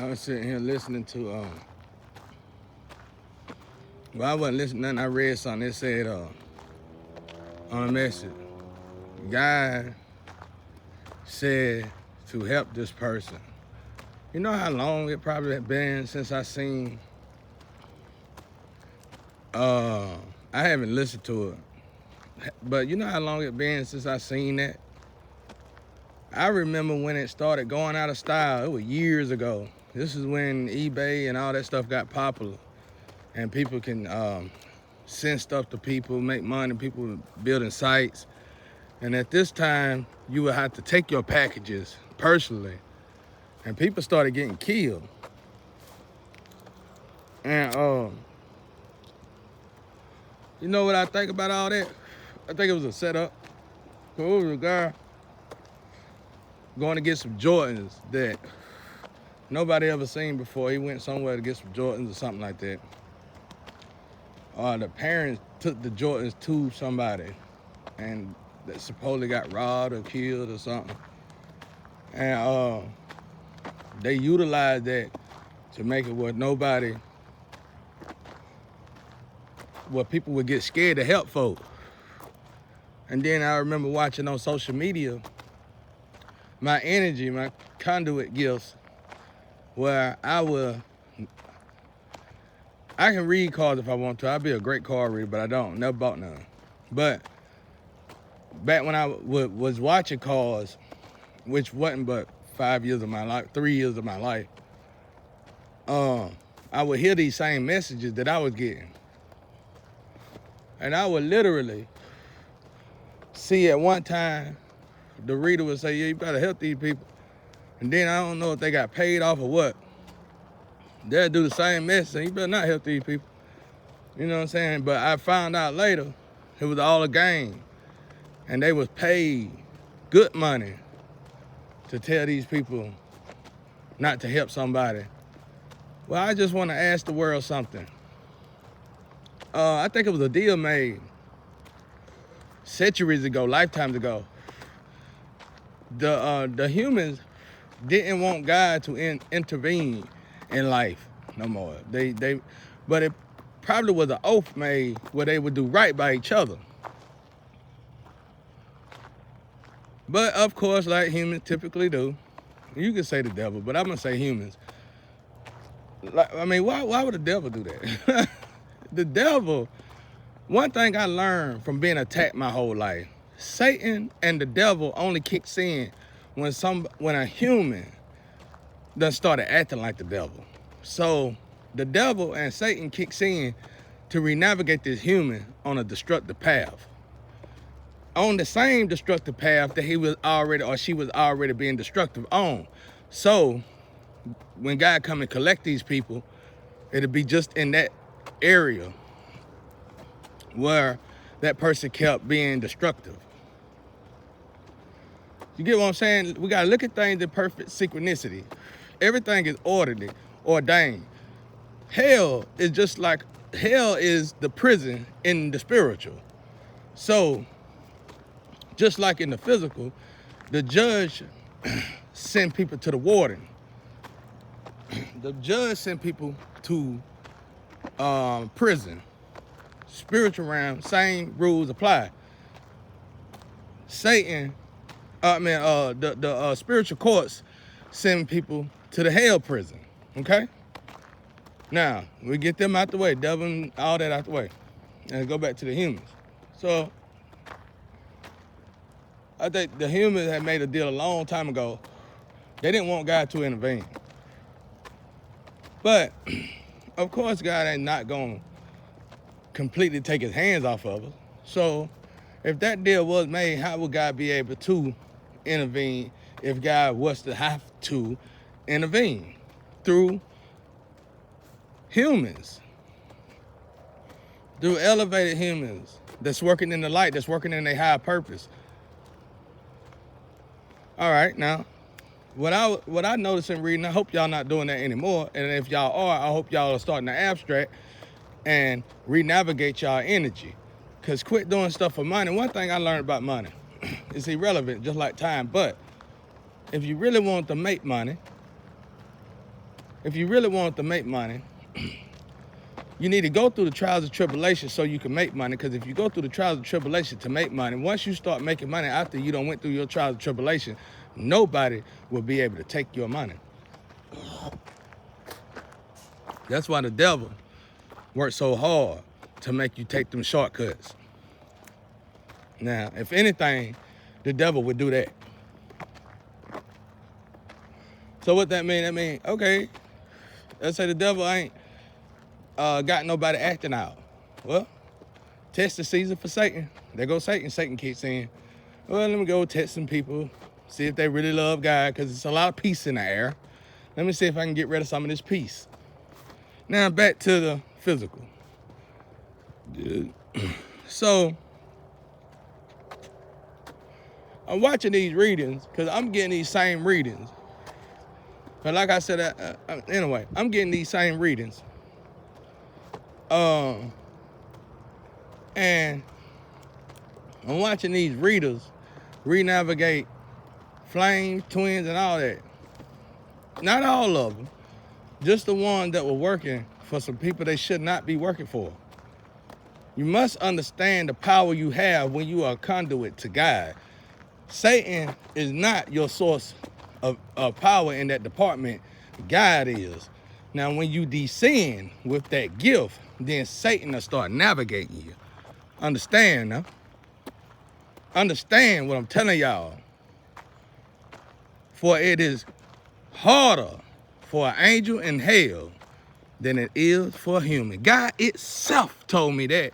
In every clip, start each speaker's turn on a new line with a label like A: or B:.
A: I was sitting here listening to, well, I wasn't listening to nothing. I read something that said, on a message, God said to help this person. You know how long it probably had been since I seen, I haven't listened to it, but you know how long it been since I seen that? I remember when it started going out of style. It was years ago. This is when eBay and all that stuff got popular, and people can send stuff to people, make money, people building sites. And at this time, you would have to take your packages personally, and people started getting killed. And you know what I think about all that? I think it was a setup. So it was a guy going to get some Jordans that nobody ever seen before. He went somewhere to get some Jordans or something like that. The parents took the Jordans to somebody and that supposedly got robbed or killed or something. And they utilized that to make it where people would get scared to help folks. And then I remember watching on social media my energy, my conduit gifts, where I can read cards if I want to. I'd be a great card reader, but I don't. Never bought none. But back when I was watching cards, which wasn't but 5 years of my life, 3 years of my life, I would hear these same messages that I was getting. And I would literally see at one time, the reader would say, yeah, you better help these people. And then I don't know if they got paid off or what. They'll do the same message, and you better not help these people. You know what I'm saying? But I found out later, it was all a game. And they was paid good money to tell these people not to help somebody. Well, I just want to ask the world something. I think it was a deal made centuries ago, lifetimes ago. The humans didn't want God to intervene in life no more. But it probably was an oath made where they would do right by each other. But of course, like humans typically do, you can say the devil, but I'm gonna say humans. Why would the devil do that? The devil, one thing I learned from being attacked my whole life, Satan and the devil only kicks in when a human done started acting like the devil. So the devil and Satan kicks in to re-navigate this human on a destructive path. On the same destructive path that she was already being destructive on. So when God come and collect these people, it'll be just in that area where that person kept being destructive. You get what I'm saying? We gotta look at things in perfect synchronicity. Everything is ordained. Hell is the prison in the spiritual. So, just like in the physical, the judge sent people to the warden. The judge sent people to prison. Spiritual realm, same rules apply. The spiritual courts send people to the hell prison, okay? Now, we get them out the way, devil and all that out the way, and go back to the humans. So, I think the humans had made a deal a long time ago. They didn't want God to intervene. But, of course, God ain't not going to completely take his hands off of us. So, if that deal was made, how would God be able to intervene if God was to have to intervene? Through humans. Through elevated humans that's working in the light, that's working in their higher purpose. All right, now, what I noticed in reading, I hope y'all not doing that anymore. And if y'all are, I hope y'all are starting to abstract and re-navigate y'all energy. Because quit doing stuff for money. One thing I learned about money, it's irrelevant, just like time. But if you really want to make money, if you really want to make money, you need to go through the trials and tribulations so you can make money. Because if you go through the trials and tribulations to make money, once you start making money after you done went through your trials and tribulations, nobody will be able to take your money. That's why the devil works so hard to make you take them shortcuts. Now, if anything, the devil would do that. So what that mean? That mean, okay, let's say the devil ain't got nobody acting out. Well, test the season for Satan. There goes Satan. Satan kicks in. Well, let me go test some people, see if they really love God, because it's a lot of peace in the air. Let me see if I can get rid of some of this peace. Now back to the physical. So I'm watching these readings because I'm getting these same readings. But like I said, anyway, I'm getting these same readings. And I'm watching these readers renavigate flames, twins, and all that. Not all of them, just the ones that were working for some people they should not be working for. You must understand the power you have when you are a conduit to God. Satan is not your source of power in that department. God is. Now, when you descend with that gift, then Satan will start navigating you. Understand now? Understand what I'm telling y'all. For it is harder for an angel in hell than it is for a human. God itself told me that.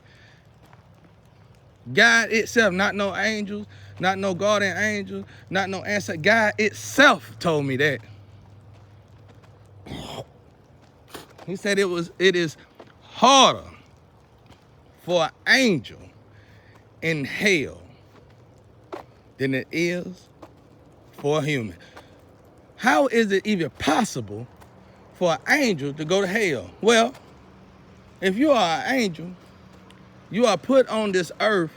A: God itself, not no angels, not no guardian angels, not no answer. God itself told me that. He said it is harder for an angel in hell than it is for a human. How is it even possible for an angel to go to hell? Well, if you are an angel, you are put on this earth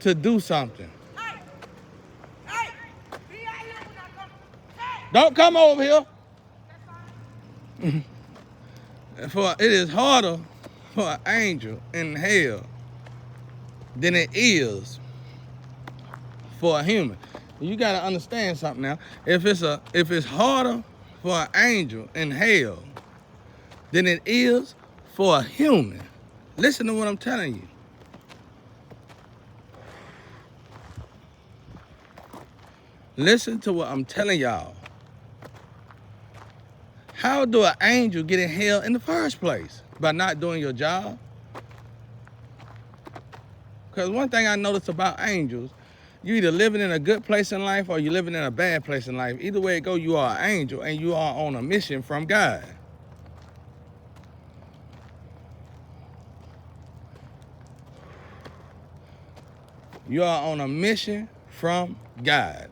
A: to do something. Don't come over here. For it is harder for an angel in hell than it is for a human. You gotta understand something now. If it's harder for an angel in hell than it is for a human, listen to what I'm telling you. Listen to what I'm telling y'all. How do an angel get in hell in the first place? By not doing your job? Because one thing I noticed about angels, you either living in a good place in life or you're living in a bad place in life. Either way it go, you are an angel and you are on a mission from God. You are on a mission from God.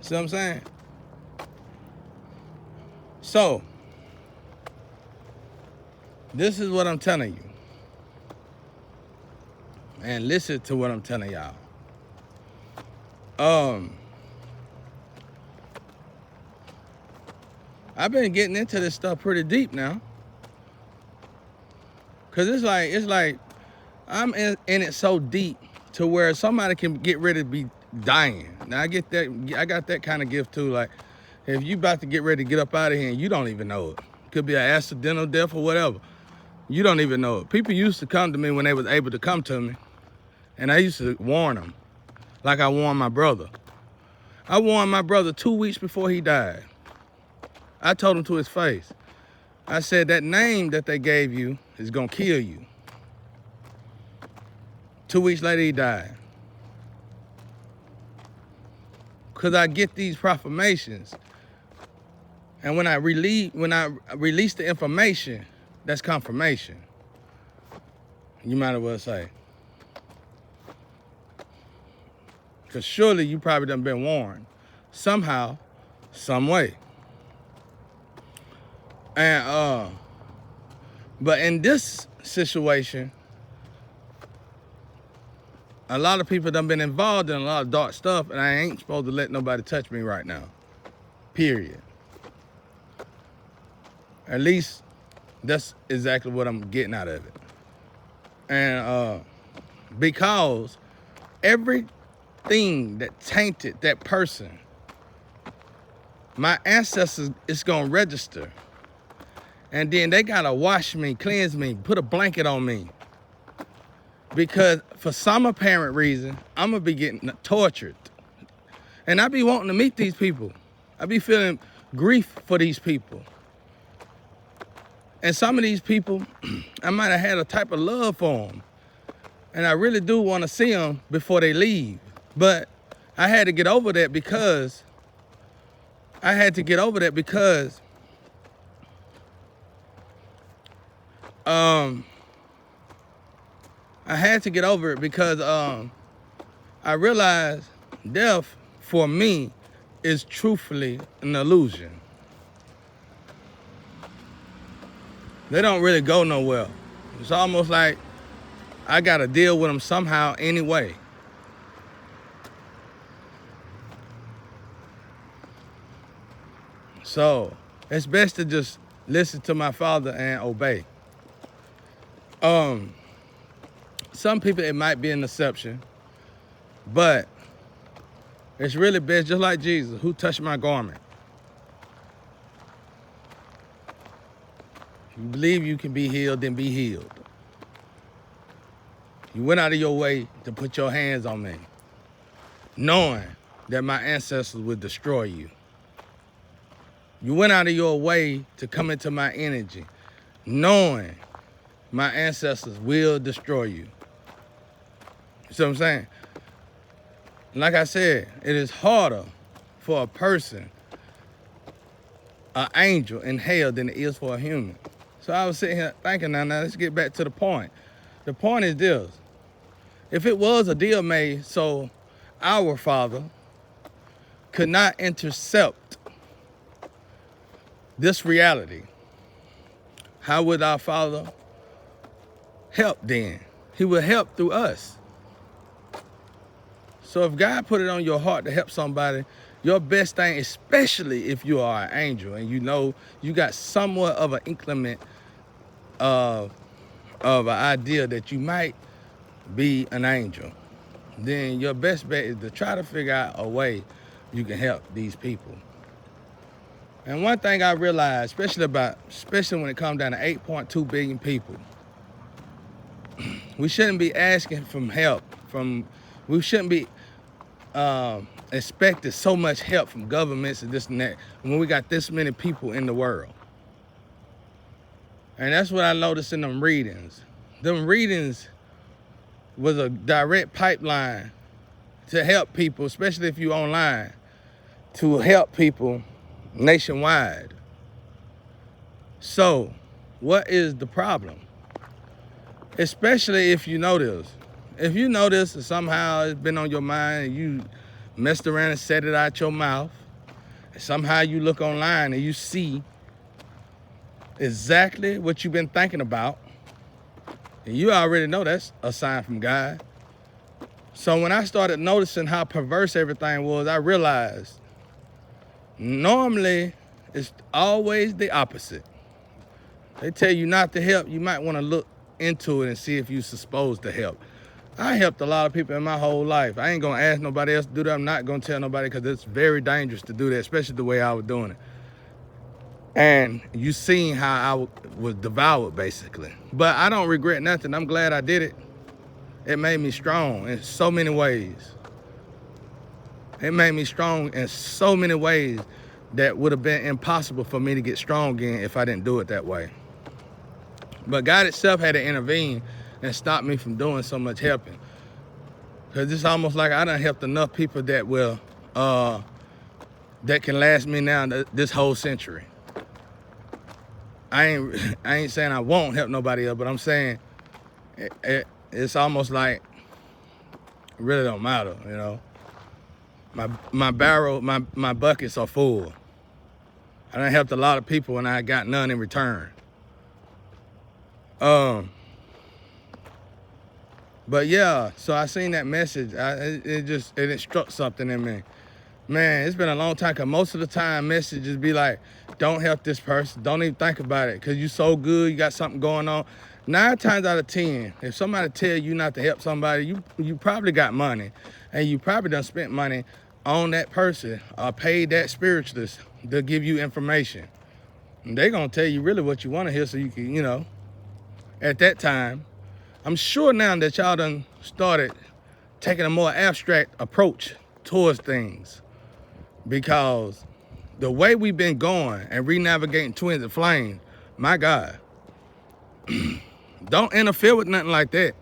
A: See what I'm saying? So, this is what I'm telling you. And listen to what I'm telling y'all. I've been getting into this stuff pretty deep now. Cause it's like I'm in it so deep to where somebody can get ready to be dying. Now I get that, I got that kind of gift too. Like if you about to get ready to get up out of here and you don't even know it. Could be an accidental death or whatever. You don't even know it. People used to come to me when they was able to come to me. And I used to warn them. Like I warned my brother. I warned my brother 2 weeks before he died. I told him to his face. I said, that name that they gave you is gonna kill you. 2 weeks later, he died. Cause I get these proclamations. And when I release the information, that's confirmation. You might as well say. Cause surely you probably done been warned. Somehow, some way. And but in this situation, a lot of people done been involved in a lot of dark stuff, and I ain't supposed to let nobody touch me right now. Period. At least that's exactly what I'm getting out of it. And because everything that tainted that person, my ancestors is gonna register. And then they gotta wash me, cleanse me, put a blanket on me. Because for some apparent reason, I'm gonna be getting tortured. And I be wanting to meet these people. I be feeling grief for these people. And some of these people, I might have had a type of love for them. And I really do want to see them before they leave. But I had to get over that because I had to get over it because I realized death for me is truthfully an illusion. They don't really go nowhere. It's almost like I gotta deal with them somehow anyway. So it's best to just listen to my father and obey. Some people, it might be an exception, but it's really best, just like Jesus, who touched my garment. If you believe you can be healed, then be healed. You went out of your way to put your hands on me, knowing that my ancestors would destroy you. You went out of your way to come into my energy, knowing my ancestors will destroy you. You see what I'm saying? Like I said, it is harder for a person, an angel in hell, than it is for a human. So I was sitting here thinking, now let's get back to the point. The point is this. If it was a deal made so our Father could not intercept this reality, how would our Father help then? He would help through us. So if God put it on your heart to help somebody, your best thing, especially if you are an angel and you know you got somewhat of an inclement of an idea that you might be an angel, then your best bet is to try to figure out a way you can help these people. And one thing I realized, especially when it comes down to 8.2 billion people, we shouldn't be asking for help we shouldn't be expecting so much help from governments and this and that when we got this many people in the world. And that's what I noticed in them readings. Them readings was a direct pipeline to help people, especially if you're online, to help people nationwide. So, what is the problem? Especially if you know this. If you know this and somehow it's been on your mind and you messed around and said it out your mouth, and somehow you look online and you see exactly what you've been thinking about, and you already know that's a sign from God. So when I started noticing how perverse everything was, I realized normally it's always the opposite. They tell you not to help, you might want to look into it and see if you're supposed to help. I helped a lot of people in my whole life. I ain't gonna ask nobody else to do that. I'm not gonna tell nobody because it's very dangerous to do that, especially the way I was doing it. And you seen how I was devoured, basically. But I don't regret nothing. I'm glad I did it. It made me strong in so many ways. It made me strong in so many ways that would have been impossible for me to get strong again if I didn't do it that way. But God itself had to intervene and stop me from doing so much helping. Because it's almost like I done helped enough people that will, that can last me now this whole century. I ain't saying I won't help nobody else, but I'm saying it's almost like it really don't matter, you know. My barrel, my buckets are full. I done helped a lot of people and I got none in return. But yeah, so I seen that message. It struck something in me. Man, it's been a long time, because most of the time messages be like, don't help this person. Don't even think about it, because you so good, you got something going on. 9 times out of 10, if somebody tell you not to help somebody, you probably got money, and you probably done spent money on that person or paid that spiritualist to give you information. And they gonna tell you really what you want to hear, so you can, at that time. I'm sure now that y'all done started taking a more abstract approach towards things, because the way we've been going and re-navigating Twins and Flames, my God, don't interfere with nothing like that.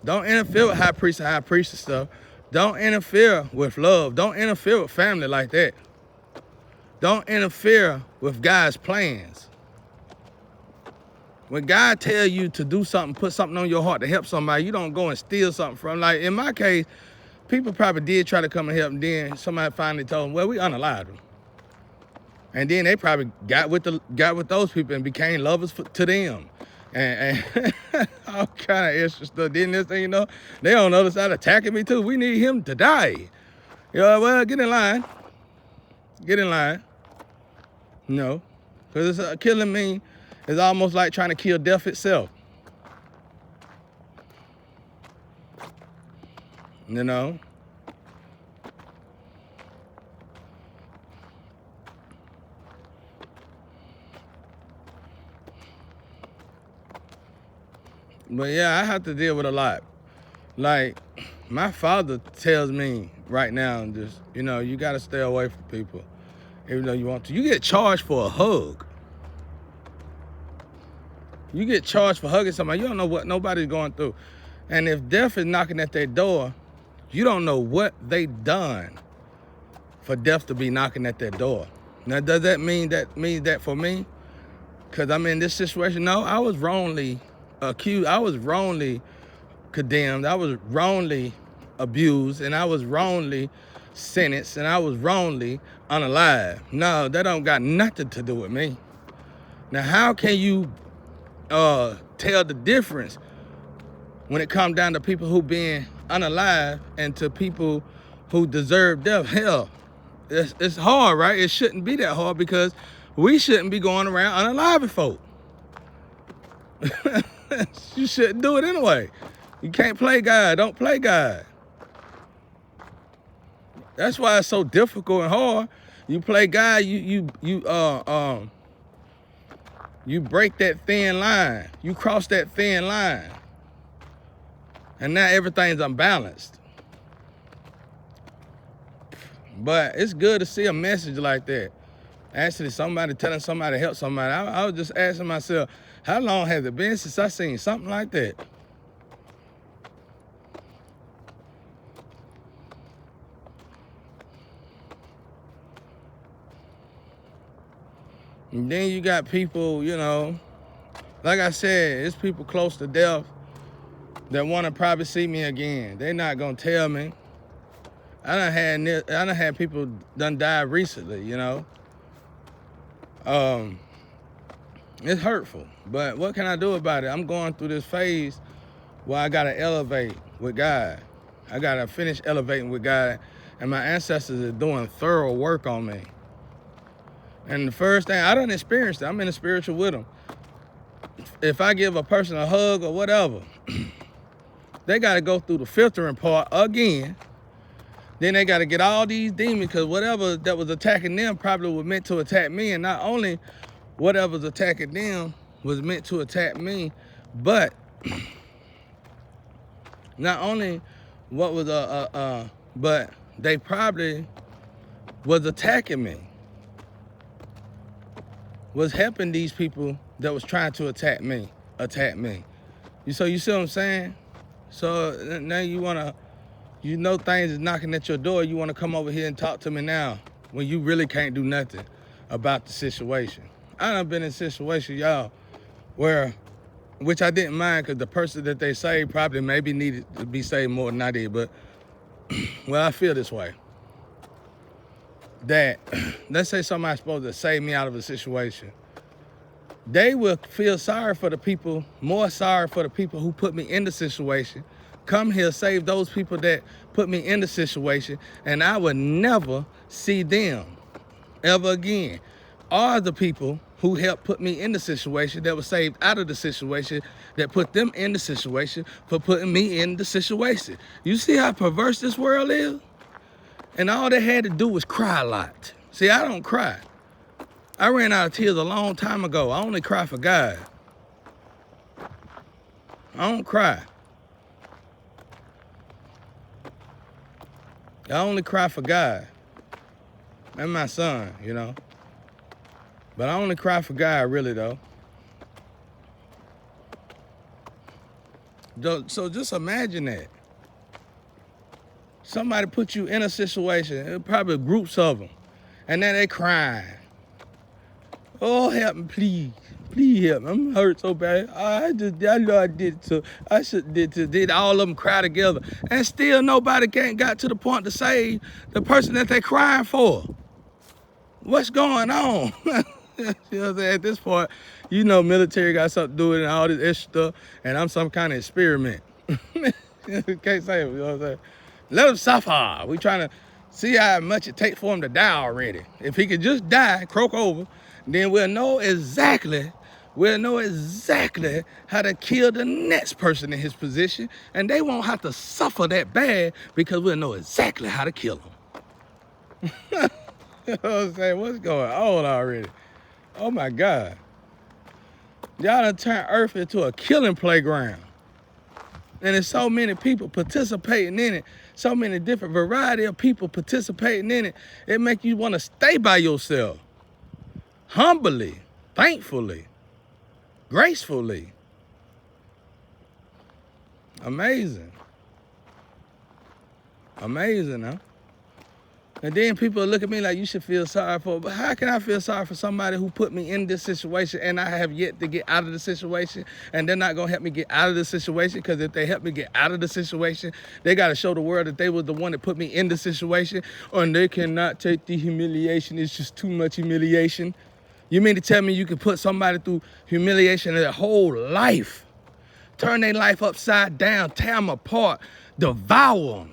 A: Don't interfere with high priest and stuff. Don't interfere with love. Don't interfere with family like that. Don't interfere with God's plans. When God tell you to do something, put something on your heart to help somebody, you don't go and steal something from. Like in my case, people probably did try to come and help, and then somebody finally told them, well, we unalived them. And then they probably got with those people and became lovers to them. And all kind of extra stuff. Then this thing, they on the other side attacking me too. We need him to die. Well, get in line. Get in line. Because it's killing me. It's almost like trying to kill death itself. But yeah, I have to deal with a lot. Like, my father tells me right now, just, you got to stay away from people, even though you want to. You get charged for a hug. You get charged for hugging somebody. You don't know what nobody's going through. And if death is knocking at their door, you don't know what they done for death to be knocking at their door. Now, does that mean that for me? Because I'm in this situation? No, I was wrongly accused. I was wrongly condemned. I was wrongly abused. And I was wrongly sentenced. And I was wrongly unalived. No, that don't got nothing to do with me. Now, how can you tell the difference when it comes down to people who being unalive and to people who deserve death? Hell, it's hard, right? It shouldn't be that hard, because we shouldn't be going around unaliving folk. You shouldn't do it anyway. You can't play God. Don't play God. That's why it's so difficult and hard. You play God, you break that thin line. You cross that thin line. And now everything's unbalanced. But it's good to see a message like that. Actually, somebody telling somebody to help somebody. I was just asking myself, how long has it been since I seen something like that? And then you got people, like I said, it's people close to death that want to probably see me again. They're not going to tell me. I done had people done die recently, It's hurtful, but what can I do about it? I'm going through this phase where I got to elevate with God. I got to finish elevating with God, and my ancestors are doing thorough work on me. And the first thing, I done experienced it. I'm in the spiritual with them. If I give a person a hug or whatever, they got to go through the filtering part again. Then they got to get all these demons, because whatever that was attacking them probably was meant to attack me. And not only whatever's attacking them was meant to attack me, but not only what was but they probably was attacking me, was helping these people that was trying to attack me. So you see what I'm saying? So now things is knocking at your door. You want to come over here and talk to me now when you really can't do nothing about the situation. I done been in situations, y'all, which I didn't mind, because the person that they saved probably maybe needed to be saved more than I did. But, well, I feel this way. That, let's say somebody's supposed to save me out of a situation. They will feel sorry for the people, more sorry for the people who put me in the situation come here, save those people that put me in the situation, and I would never see them ever again. Are the people who helped put me in the situation, that was saved out of the situation, that put them in the situation for putting me in the situation. You see how perverse this world is? And all they had to do was cry a lot. See, I don't cry. I ran out of tears a long time ago. I only cry for God. I don't cry. I only cry for God and my son, you know. But I only cry for God, really, though. So just imagine that. Somebody put you in a situation, probably groups of them, and then they crying. Oh, help me, please. Please help me. I'm hurt so bad. I know I did it, so I did all of them cry together. And still nobody got to the point to save the person that they crying for. What's going on? You know what I'm saying? At this point, you know, military got something to do with it and all this extra stuff, and I'm some kind of experiment. Can't say it, you know what I'm saying? Let him suffer. We trying to see how much it takes for him to die already. If he could just die, croak over, then we'll know exactly how to kill the next person in his position, and they won't have to suffer that bad because we'll know exactly how to kill them. You know what I'm saying? What's going on already? Oh my God. Y'all done turned Earth into a killing playground. And there's so many people participating in it, so many different variety of people participating in it. It make you want to stay by yourself. Humbly, thankfully, gracefully. Amazing. Amazing, huh? And then people look at me like, you should feel sorry for, but how can I feel sorry for somebody who put me in this situation and I have yet to get out of the situation, and they're not gonna help me get out of the situation? Because if they help me get out of the situation, they gotta show the world that they was the one that put me in the situation, and they cannot take the humiliation. It's just too much humiliation. You mean to tell me you can put somebody through humiliation their whole life, turn their life upside down, tear them apart, devour them?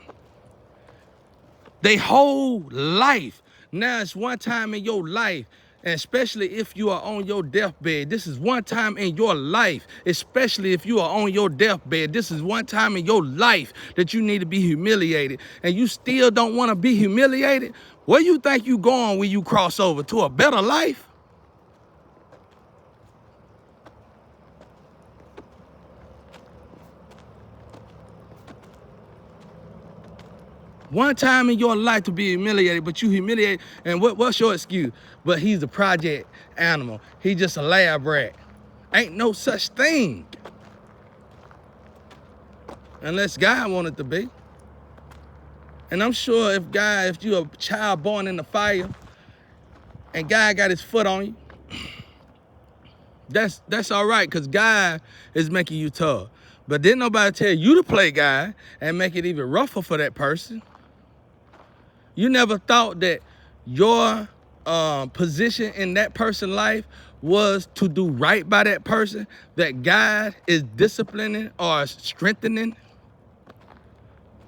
A: They whole life. Now it's one time in your life, and especially if you are on your deathbed. This is one time in your life, especially if you are on your deathbed. This is one time in your life that you need to be humiliated, and you still don't want to be humiliated. Where you think you going when you cross over? To a better life? One time in your life to be humiliated, but you humiliate, and what's your excuse? But he's a project animal. He just a lab rat. Ain't no such thing. Unless God wanted to be. And I'm sure if you're a child born in the fire, and God got his foot on you, that's all right, because God is making you tough. But didn't nobody tell you to play God and make it even rougher for that person? You never thought that your position in that person's life was to do right by that person, that God is disciplining or strengthening?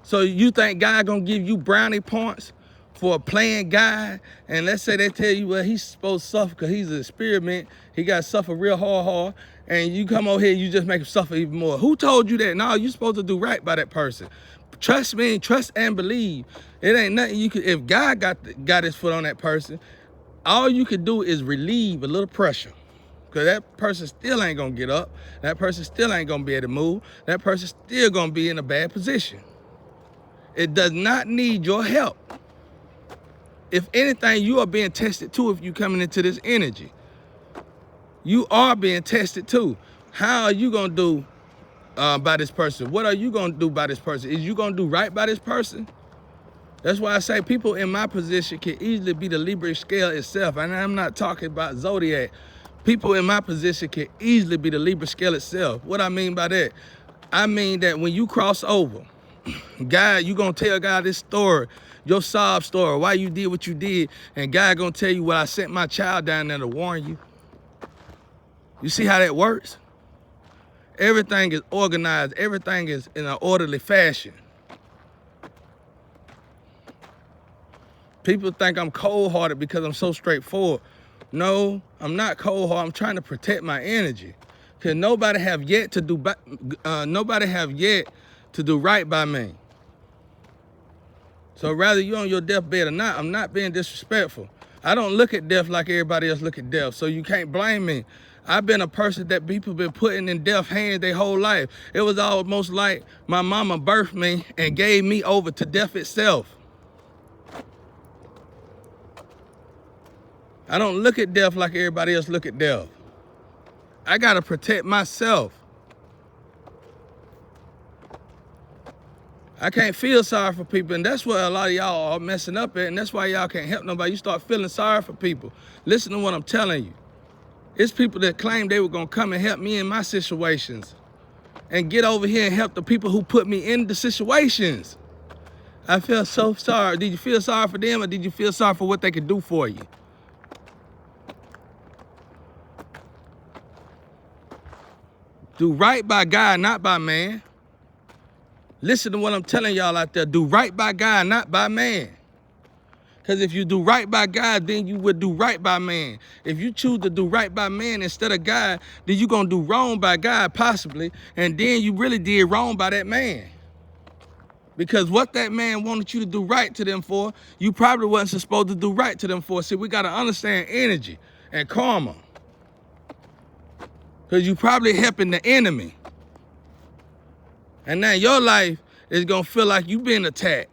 A: So you think God gonna give you brownie points for playing God? And let's say they tell you, well, he's supposed to suffer because he's an experiment. He got to suffer real hard. And you come over here, you just make him suffer even more. Who told you that? No, you're supposed to do right by that person. Trust me, trust and believe. It ain't nothing you could, if God got his foot on that person, all you could do is relieve a little pressure. Because that person still ain't gonna get up. That person still ain't gonna be able to move. That person still gonna be in a bad position. It does not need your help. If anything, you are being tested too if you coming into this energy. You are being tested too. How are you gonna do by this person? What are you gonna do by this person? Is you gonna do right by this person? That's why I say people in my position can easily be the Libra scale itself. And I'm not talking about zodiac. People in my position can easily be the Libra scale itself. What I mean by that? I mean that when you cross over, God, you gonna tell God this story, your sob story, why you did what you did, and God gonna tell you, well, I sent my child down there to warn you. You see how that works? Everything is organized. Everything is in an orderly fashion. People think I'm cold-hearted because I'm so straightforward. No, I'm not cold-hearted. I'm trying to protect my energy. Cause nobody have yet to do right by me. So rather you on your deathbed or not, I'm not being disrespectful. I don't look at death like everybody else look at death, so you can't blame me. I've been a person that people been putting in death hands their whole life. It was almost like my mama birthed me and gave me over to death itself. I don't look at death like everybody else look at death. I gotta protect myself. I can't feel sorry for people, and that's what a lot of y'all are messing up at, and that's why y'all can't help nobody. You start feeling sorry for people. Listen to what I'm telling you. It's people that claim they were gonna come and help me in my situations and get over here and help the people who put me in the situations. I feel so sorry. Did you feel sorry for them, or did you feel sorry for what they could do for you? Do right by God, not by man. Listen to what I'm telling y'all out there. Do right by God, not by man. Because if you do right by God, then you would do right by man. If you choose to do right by man instead of God, then you're going to do wrong by God possibly, and then you really did wrong by that man. Because what that man wanted you to do right to them for, you probably wasn't supposed to do right to them for. See, we got to understand energy and karma. Because you probably helping the enemy. And now your life is going to feel like you being attacked.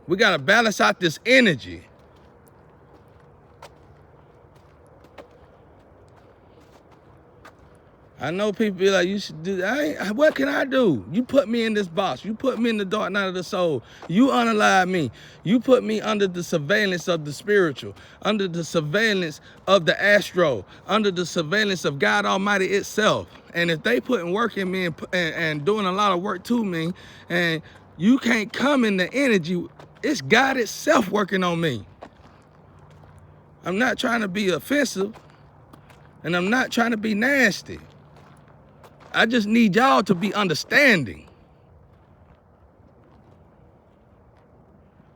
A: We got to balance out this energy. I know people be like, you should do that. What can I do? You put me in this box. You put me in the dark night of the soul. You unalive me. You put me under the surveillance of the spiritual, under the surveillance of the astro, under the surveillance of God Almighty itself. And if they putting work in me and doing a lot of work to me, and you can't come in the energy, it's God itself working on me. I'm not trying to be offensive, and I'm not trying to be nasty. I just need y'all to be understanding.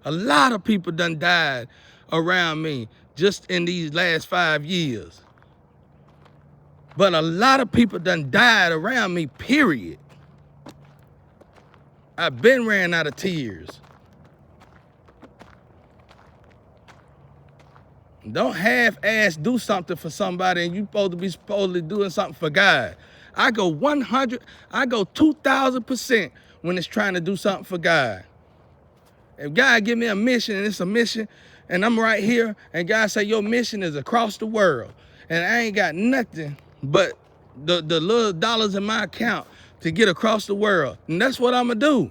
A: A lot of people done died around me just in these last 5 years. But a lot of people done died around me, period. I've been ran out of tears. Don't half-ass do something for somebody and you supposed to be doing something for God. I go 2,000% when it's trying to do something for God. If God give me a mission and it's a mission and I'm right here and God say your mission is across the world and I ain't got nothing but the little dollars in my account to get across the world, and that's what I'm gonna do.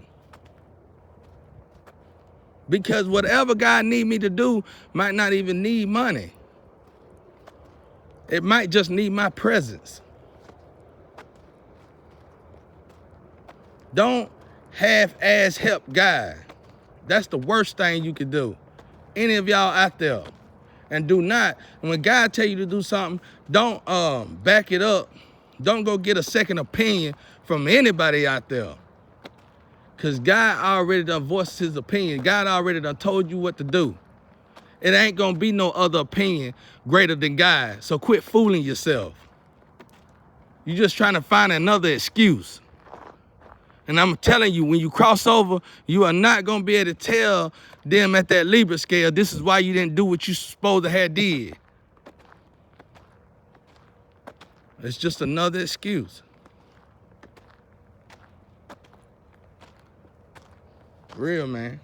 A: Because whatever God need me to do might not even need money. It might just need my presence. Don't half-ass help God. That's the worst thing you can do. Any of y'all out there. And do not, when God tell you to do something, don't back it up. Don't go get a second opinion from anybody out there. Because God already done voiced his opinion. God already done told you what to do. It ain't going to be no other opinion greater than God. So quit fooling yourself. You're just trying to find another excuse. And I'm telling you, when you cross over, you are not going to be able to tell them at that Libra scale, this is why you didn't do what you supposed to have did. It's just another excuse. Real, man.